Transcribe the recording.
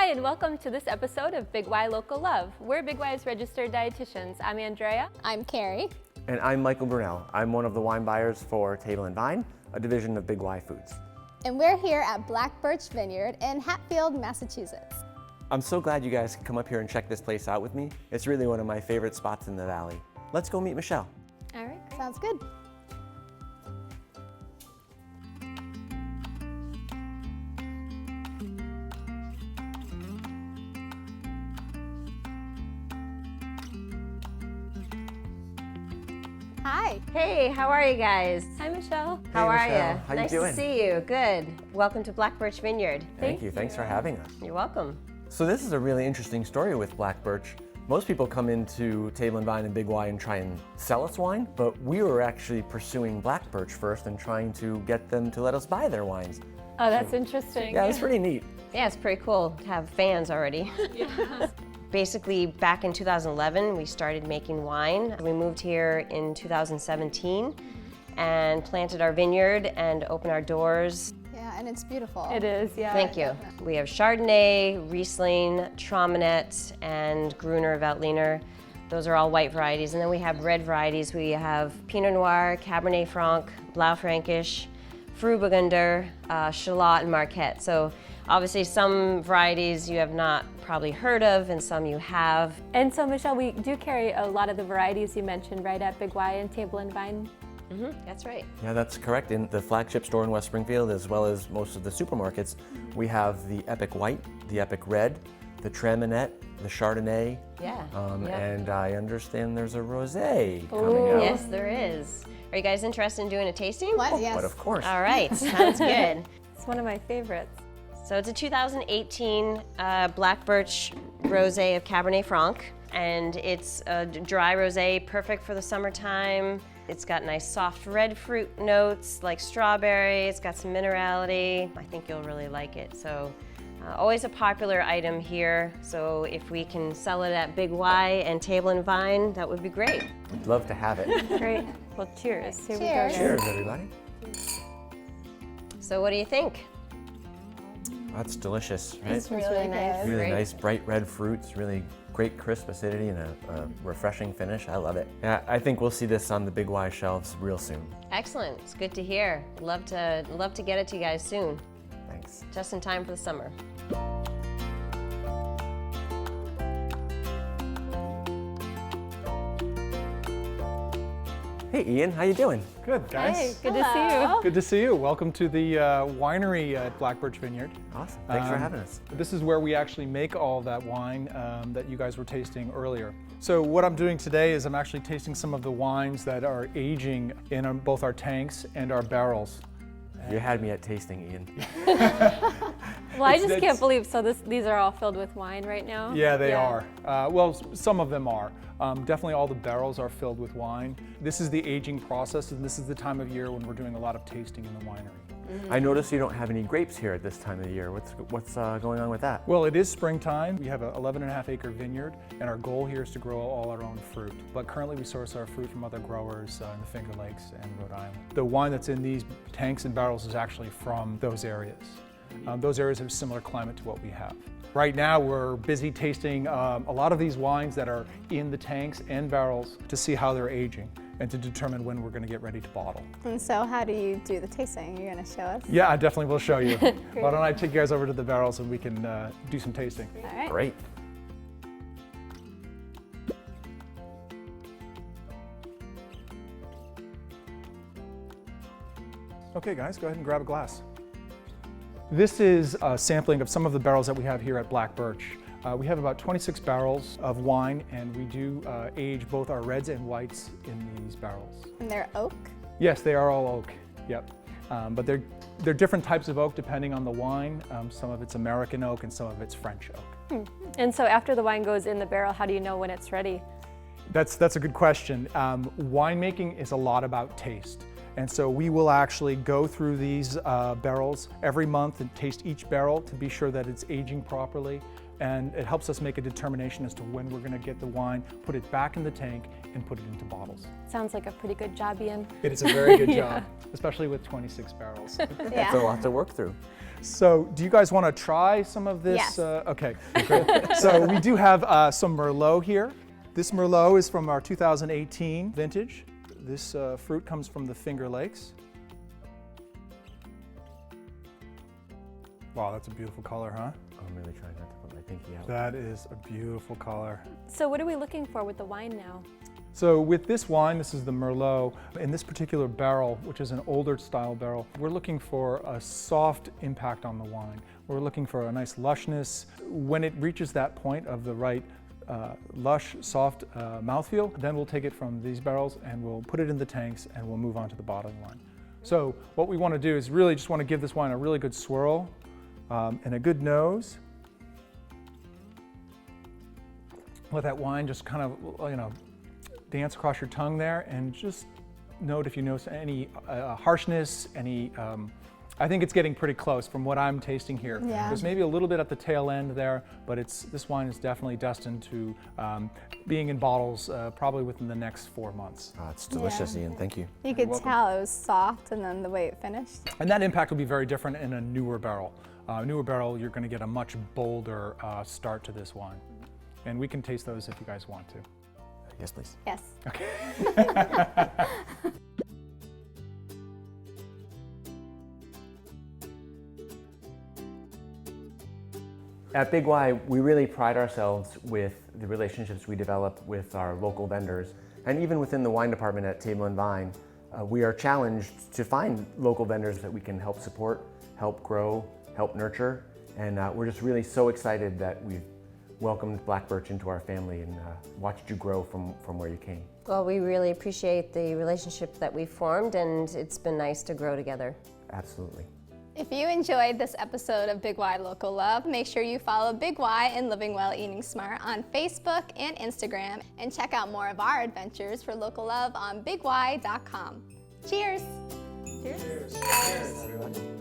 Hi, and welcome to this episode of Big Y Local Love. We're Big Y's Registered Dietitians. I'm Andrea. I'm Carrie. And I'm Michael Brunel. I'm one of the wine buyers for Table and Vine, a division of Big Y Foods. And we're here at Birch Vineyard in Hatfield, Massachusetts. I'm so glad you guys could come up here and check this place out with me. It's really one of my favorite spots in the valley. Let's go meet Michelle. All right, great. Sounds good. Hi. Hey, how are you guys? Hi, Michelle. How are Michelle. you? How you Nice doing? to see you. Good. Welcome to Birch Vineyard. Thank you. Thanks for having us. You're welcome. So this is a really interesting story with Black Birch. Most people come into Table and Vine and Big Y and try and sell us wine, but we were actually pursuing Black Birch first and trying to get them to let us buy their wines. Oh, that's interesting. Yeah, it's pretty neat. Yeah, it's pretty cool to have fans already. Yeah. Basically, back in 2011, we started making wine. We moved here in 2017 and planted our vineyard and opened our doors. Yeah, and it's beautiful. It is, yeah. Thank you. We have Chardonnay, Riesling, Traminette, and Gruner Veltliner. Those are all white varieties. And then we have red varieties. We have Pinot Noir, Cabernet Franc, Blaufränkisch, Frühburgunder, Chalot, and Marquette. So obviously some varieties you have not probably heard of and some you have. And so, Michelle, we do carry a lot of the varieties you mentioned right at Big Y and Table and Vine. That's right. Yeah, that's correct. In the flagship store in West Springfield, as well as most of the supermarkets, we have the Epic White, the Epic Red, the Traminette, the Chardonnay, Yeah. and I understand there's a rosé coming out. Yes, there is. Are you guys interested in doing a tasting? What? Yes. But of course. All right, sounds good. It's one of my favorites. So it's a 2018 Black Birch Rosé of Cabernet Franc, and it's a dry rosé, perfect for the summertime. It's got nice soft red fruit notes like strawberry. It's got some minerality. I think you'll really like it. So always a popular item here. So if we can sell it at Big Y and Table and Vine, that would be great. We'd love to have it. Great. Well, cheers. Here Cheers. we go. Cheers, everybody. So what do you think? That's delicious, right? It's really nice. Really Great. nice, bright red fruits, really great crisp acidity and a refreshing finish. I love it. Yeah, I think we'll see this on the Big Y shelves real soon. Excellent. It's good to hear. Love to get it to you guys soon. Thanks. Just in time for the summer. Hey, Ian, how you doing? Good, guys. Hey, good to see you. Good to see you. Welcome to the winery at Black Birch Vineyard. Awesome. Thanks for having us. This is where we actually make all that wine that you guys were tasting earlier. So what I'm doing today is I'm actually tasting some of the wines that are aging in both our tanks and our barrels. You had me at tasting, Ian. Well, I just It's- can't believe, so these are all filled with wine right now? Yeah, they are. Well, some of them are. Definitely all the barrels are filled with wine. This is the aging process, and this is the time of year when we're doing a lot of tasting in the winery. I noticed you don't have any grapes here at this time of the year. What's going on with that? Well, it is springtime. We have an 11.5 acre vineyard, and our goal here is to grow all our own fruit. But currently we source our fruit from other growers in the Finger Lakes and Rhode Island. The wine that's in these tanks and barrels is actually from those areas. Those areas have a similar climate to what we have. Right now we're busy tasting a lot of these wines that are in the tanks and barrels to see how they're aging and to determine when we're going to get ready to bottle. And so how do you do the tasting? You're going to show us? Yeah, I definitely will show you. Why don't I take you guys over to the barrels and we can do some tasting. All right. Great. Okay guys, go ahead and grab a glass. This is a sampling of some of the barrels that we have here at Black Birch. We have about 26 barrels of wine, and we do age both our reds and whites in these barrels. And they're oak? Yes, they are all oak, yep. But they're different types of oak depending on the wine. Some of it's American oak and some of it's French oak. And so after the wine goes in the barrel, how do you know when it's ready? That's a good question. Winemaking is a lot about taste. And so we will actually go through these barrels every month and taste each barrel to be sure that it's aging properly. And it helps us make a determination as to when we're going to get the wine, put it back in the tank, and put it into bottles. Sounds like a pretty good job, Ian. It is a very good Yeah. job, especially with 26 barrels. It's a lot to work through. So do you guys want to try some of this? Yes. Okay, great. So we do have some Merlot here. This Merlot is from our 2018 vintage. This fruit comes from the Finger Lakes. Wow, that's a beautiful color, huh? I'm really trying not to put my pinky out. That is a beautiful color. So what are we looking for with the wine now? So with this wine, this is the Merlot. In this particular barrel, which is an older style barrel, we're looking for a soft impact on the wine. We're looking for a nice lushness. When it reaches that point of the right lush, soft mouthfeel, then we'll take it from these barrels and we'll put it in the tanks and we'll move on to the bottling line. So what we want to do is really just want to give this wine a really good swirl and a good nose. Let that wine just kind of, dance across your tongue there, and just note if you notice any harshness, any, I think it's getting pretty close from what I'm tasting here. Yeah. There's maybe a little bit at the tail end there, but this wine is definitely destined to being in bottles probably within the next 4 months. Oh, it's delicious, Ian. Thank you. You could welcome. tell it was soft and then the way it finished. And that impact will be very different in a newer barrel. Newer barrel, you're going to get a much bolder start to this wine. And we can taste those if you guys want to. Yes, please. Yes. At Big Y, we really pride ourselves with the relationships we develop with our local vendors. And even within the wine department at Table and Vine, we are challenged to find local vendors that we can help support, help grow, help nurture. And we're just really so excited that we've welcomed Black Birch into our family and watched you grow from where you came. Well, we really appreciate the relationship that we've formed, and it's been nice to grow together. Absolutely. If you enjoyed this episode of Big Y Local Love, make sure you follow Big Y and Living Well Eating Smart on Facebook and Instagram, and check out more of our adventures for local love on BigY.com. Cheers! Cheers. Cheers, everyone.